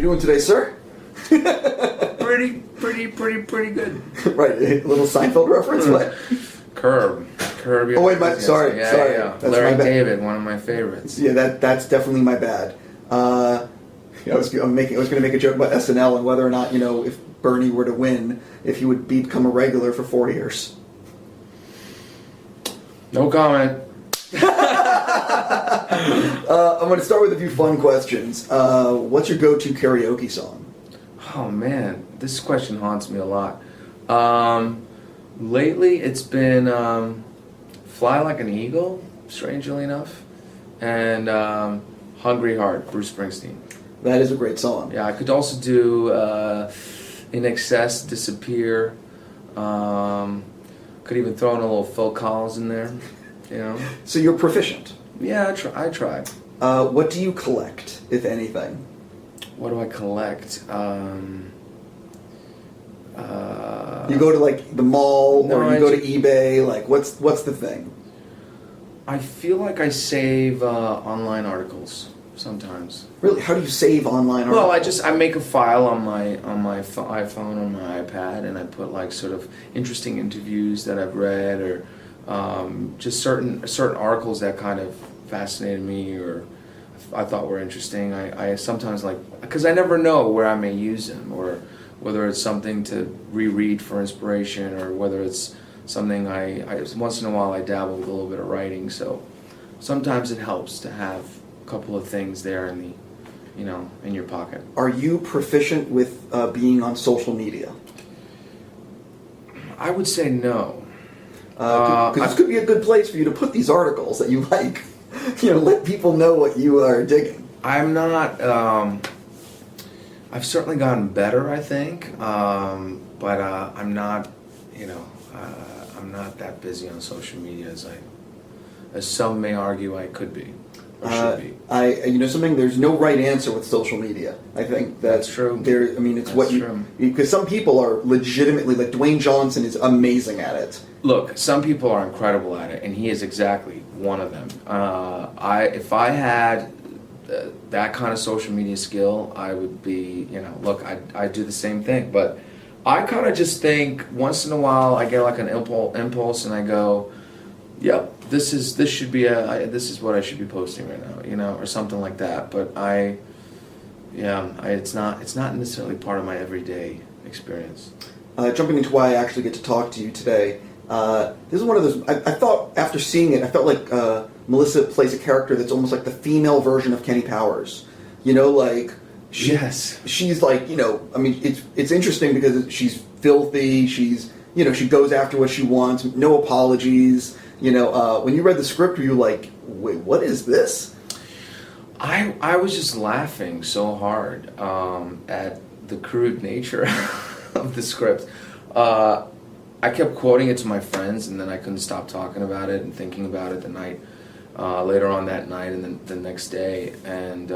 you doing today, sir? Pretty good. Right, a little Seinfeld reference. What? Curb. Oh wait, sorry. Yeah. That's Larry my bad. David, one of my favorites. Yeah, that's definitely my bad. I was going to make a joke about SNL and whether or not, if Bernie were to win, if he would become a regular for 4 years. No comment. I'm going to start with a few fun questions. What's your go-to karaoke song? Oh man, this question haunts me a lot. Lately, it's been "Fly Like an Eagle," strangely enough, and "Hungry Heart," Bruce Springsteen. That is a great song. Yeah, I could also do "In Excess," "Disappear." Could even throw in a little Phil Collins in there. So you're proficient. Yeah, I try. What do you collect, if anything? What do I collect? You go to like the mall, No, or you go to eBay. Like, what's the thing? I feel like I save online articles sometimes. Really, how do you save online articles? Well, I make a file on my iPhone or my iPad, and I put like sort of interesting interviews that I've read, or just certain articles that kind of fascinated me or I thought were interesting. I sometimes because I never know where I may use them, or whether it's something to reread for inspiration, or whether it's something I once in a while I dabble with a little bit of writing. So sometimes it helps to have a couple of things there in your pocket. Are you proficient with being on social media? I would say no. Because this could be a good place for you to put these articles that you like. Let people know what you are digging. I'm not. I've certainly gotten better, I think, but I'm not. I'm not that busy on social media as some may argue I could be or should be. Something. There's no right answer with social media. I think that's true. Because some people are legitimately, like Dwayne Johnson is amazing at it. Look, some people are incredible at it, and he is exactly one of them. If I had that kind of social media skill, I would be, look, I do the same thing. But I kind of just think once in a while I get like an impulse, and I go, yep, this is what I should be posting right now, or something like that. But it's not necessarily part of my everyday experience. Jumping into why I actually get to talk to you today. This is one of those. I thought after seeing it, I felt like Melissa plays a character that's almost like the female version of Kenny Powers. Yes. She's like, it's interesting because she's filthy. She's, she goes after what she wants. No apologies. When you read the script, were you like, wait, what is this? I was just laughing so hard at the crude nature of the script. I kept quoting it to my friends, and then I couldn't stop talking about it and thinking about it the night later on that night and then the next day. And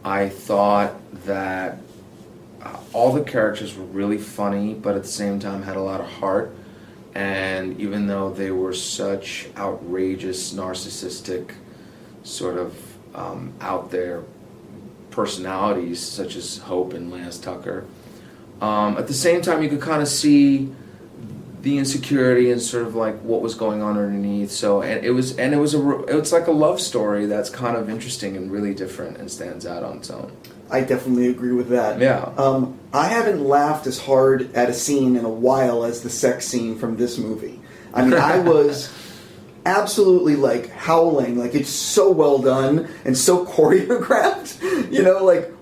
I thought that all the characters were really funny, but at the same time had a lot of heart. And even though they were such outrageous, narcissistic, sort of out there personalities, such as Hope and Lance Tucker, at the same time you could kind of see the insecurity and sort of like what was going on underneath. So it's like a love story that's kind of interesting and really different and stands out on its own. I definitely agree with that. Yeah. I haven't laughed as hard at a scene in a while as the sex scene from this movie. I mean, I was absolutely like howling. Like, it's so well done and so choreographed.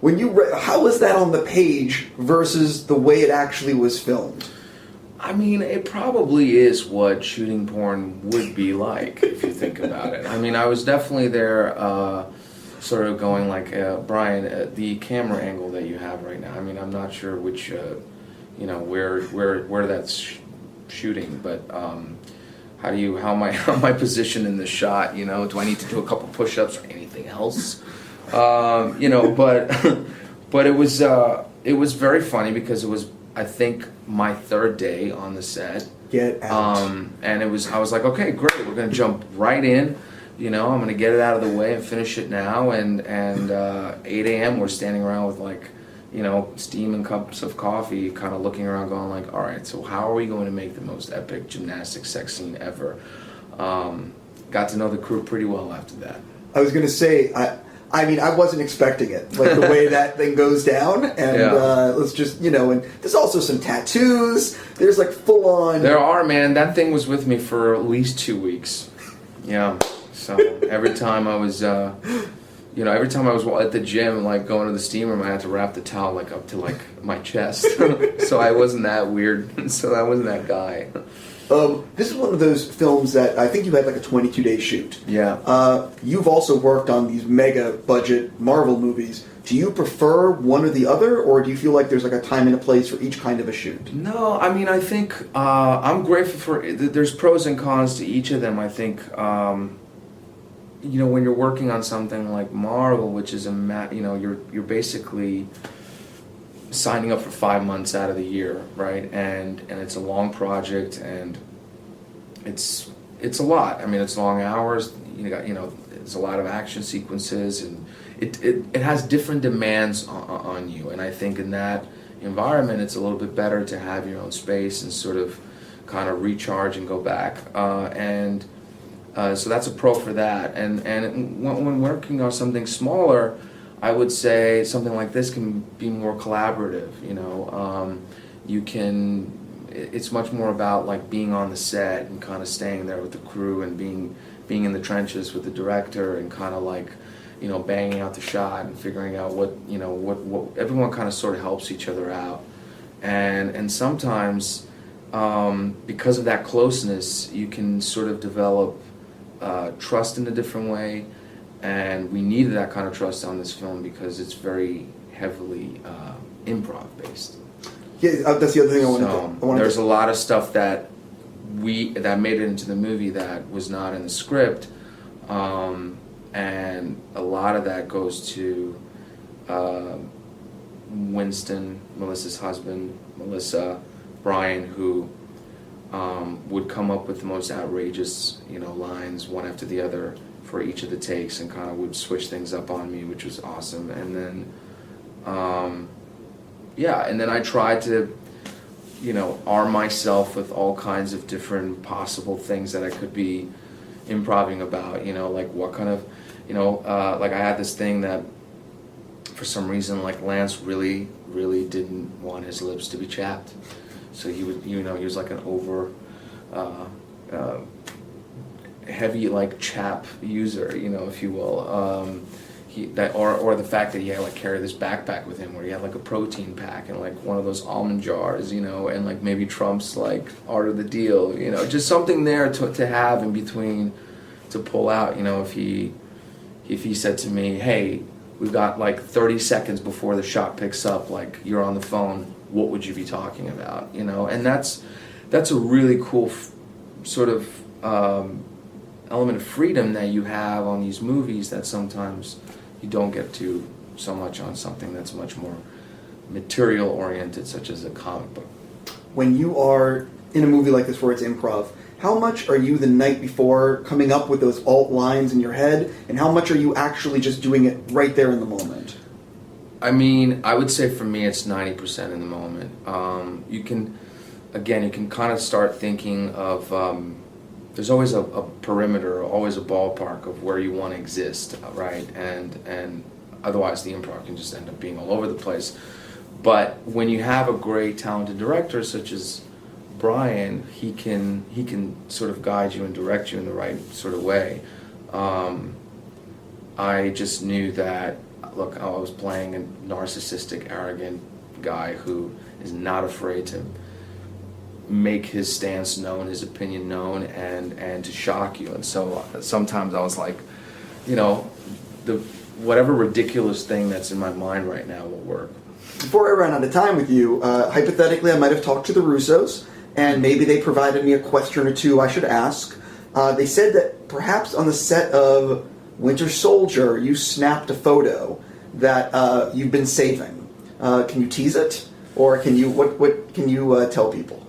When how was that on the page versus the way it actually was filmed? I mean, it probably is what shooting porn would be like if you think about it. I mean, I was definitely there, sort of going like, Brian, the camera angle that you have right now. I mean, I'm not sure which, where that's shooting, but how am I positioned in the shot? Do I need to do a couple push-ups or anything else? But it was very funny because it was, I think, my third day on the set. Get out. And I was like, okay, great, we're gonna jump right in. You know, I'm gonna get it out of the way and finish it now. And 8 a.m. we're standing around with like, you know, steaming cups of coffee, kind of looking around, going like, all right, so how are we going to make the most epic gymnastic sex scene ever? Got to know the crew pretty well after that. I was going to say, I mean, I wasn't expecting it, like the way that thing goes down, and let's just, you know, and there's also some tattoos. There's like full on. There are, man. That thing was with me for at least 2 weeks. Yeah. So every time I was, you know, every time I was at the gym, like going to the steam room, I had to wrap the towel like up to like my chest. So I wasn't that weird. So I wasn't that guy. This is one of those films that I think you had like a 22-day shoot. Yeah. You've also worked on these mega budget Marvel movies. Do you prefer one or the other, or do you feel like there's like a time and a place for each kind of a shoot? No, I mean, I think I'm grateful for. There's pros and cons to each of them. I think, you know, when you're working on something like Marvel, which is you know, you're basically signing up for 5 months out of the year, right? And it's a long project, and it's a lot. I mean, it's long hours. You know, it's a lot of action sequences, and it has different demands on you. And I think in that environment, it's a little bit better to have your own space and sort of kind of recharge and go back. So that's a pro for that. And when working on something smaller, I would say something like this can be more collaborative. You know, you can. It's much more about like being on the set and kind of staying there with the crew and being in the trenches with the director and kind of like, you know, banging out the shot and figuring out what, you know, what everyone kind of sort of helps each other out, and sometimes because of that closeness, you can sort of develop trust in a different way. And we needed that kind of trust on this film because it's very heavily improv based. Yeah, that's the other thing I wanted there's a lot of stuff that made it into the movie that was not in the script, and a lot of that goes to Winston, Melissa's husband, Brian, who would come up with the most outrageous, you know, lines one after the other for each of the takes, and kind of would switch things up on me, which was awesome. And then, and then I tried to, you know, arm myself with all kinds of different possible things that I could be improvising about, you know, like what kind of, you know, like I had this thing that for some reason, like Lance really, really didn't want his lips to be chapped. So he would, you know, he was like an over, heavy like chap user, you know, if you will. Or the fact that he had like carry this backpack with him where he had like a protein pack and like one of those almond jars, you know, and like maybe Trump's like art of the deal, you know, just something there to have in between to pull out, you know, if he said to me, hey, we've got like 30 seconds before the shot picks up, like you're on the phone, what would you be talking about, you know? And that's a really cool sort of element of freedom that you have on these movies that sometimes you don't get to so much on something that's much more material oriented, such as a comic book. When you are in a movie like this where it's improv, how much are you the night before coming up with those alt lines in your head, and how much are you actually just doing it right there in the moment? I mean, I would say for me it's 90% in the moment. You can kind of start thinking of, there's always a perimeter, always a ballpark of where you want to exist, right? And otherwise the improv can just end up being all over the place. But when you have a great talented director such as Brian, he can sort of guide you and direct you in the right sort of way. I just knew that, look, I was playing a narcissistic, arrogant guy who is not afraid to make his stance known, his opinion known, and to shock you. And so sometimes I was like, you know, whatever ridiculous thing that's in my mind right now will work. Before I run out of time with you, hypothetically I might have talked to the Russos, and maybe they provided me a question or two I should ask. They said that perhaps on the set of Winter Soldier you snapped a photo that you've been saving. Can you tease it? Or can you what can you tell people?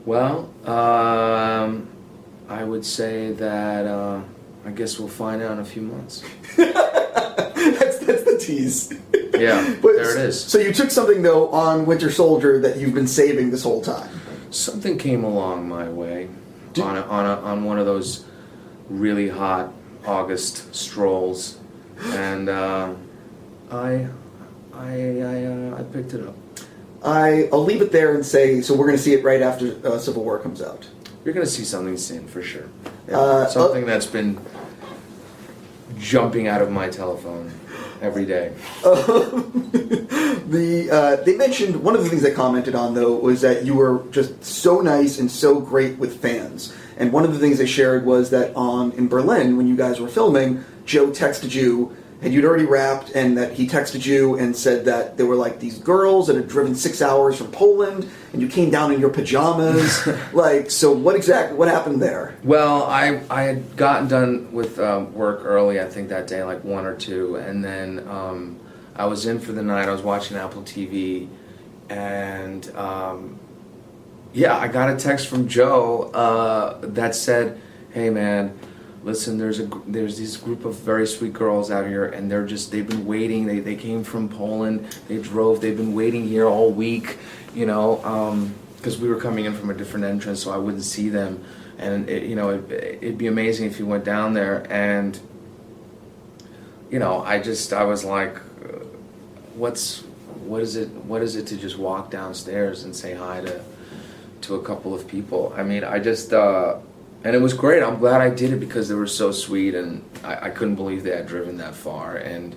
Well, I would say that I guess we'll find out in a few months. That's the tease. Yeah, But, there it is. So you took something though on Winter Soldier that you've been saving this whole time. Something came along my way on one of those really hot August strolls, and I picked it up. I'll leave it there and say, so we're going to see it right after Civil War comes out. You're gonna see something soon for sure. Yeah, something that's been jumping out of my telephone every day. They mentioned, one of the things they commented on though was that you were just so nice and so great with fans. And one of the things they shared was that in Berlin, when you guys were filming, Joe texted you, and you'd already wrapped, and that he texted you and said that there were like these girls that had driven 6 hours from Poland, and you came down in your pajamas. So what happened there? Well, I had gotten done with work early, I think that day, like 1 or 2, and then I was in for the night. I was watching Apple TV, and I got a text from Joe that said, "Hey man, listen, there's this group of very sweet girls out here, and they've been waiting. They came from Poland. They've been waiting here all week, because we were coming in from a different entrance, so I wouldn't see them. And it'd be amazing if you went down there." And I was like, what is it to just walk downstairs and say hi to a couple of people? I mean, and it was great. I'm glad I did it because they were so sweet, and I couldn't believe they had driven that far. And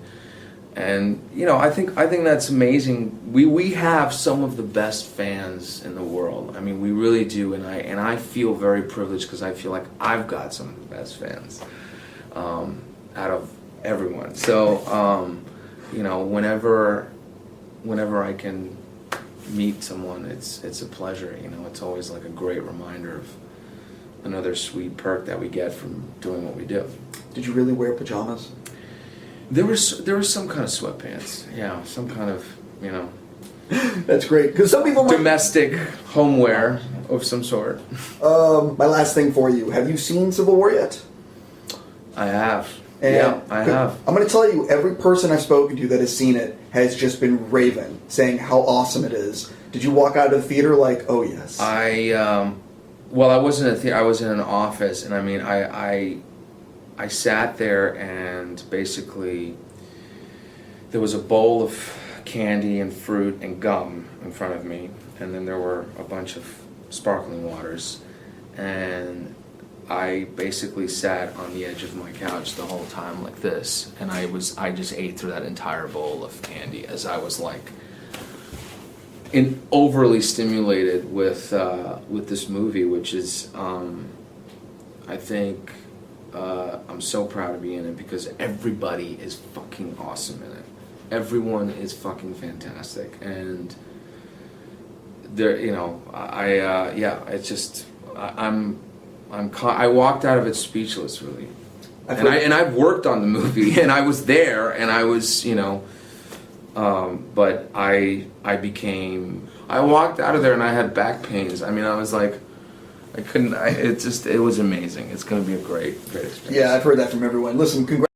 I think that's amazing. We have some of the best fans in the world. I mean, we really do, and I feel very privileged because I feel like I've got some of the best fans out of everyone. So whenever I can meet someone, it's a pleasure. It's always like a great reminder of another sweet perk that we get from doing what we do. Did you really wear pajamas? There was some kind of sweatpants. Yeah, some kind of, That's great, because some people domestic homeware of some sort. My last thing for you: have you seen Civil War yet? I have. And I have. I'm going to tell you, every person I've spoken to that has seen it has just been raving, saying how awesome it is. Did you walk out of the theater like, oh yes? Well, I wasn't in a theater. I was in an office, and I mean, I sat there, and basically there was a bowl of candy and fruit and gum in front of me, and then there were a bunch of sparkling waters, and I basically sat on the edge of my couch the whole time like this, and I just ate through that entire bowl of candy as I was like overly stimulated with this movie, which is I think I'm so proud to be in it because everybody is fucking awesome in it. Everyone is fucking fantastic, and there, it's just I walked out of it speechless, really. And I've worked on the movie, and I was there, and I was, but I walked out of there, and I had back pains. I mean, I was like, it was amazing. It's going to be a great experience. Yeah, I've heard that from everyone. Listen, congrats.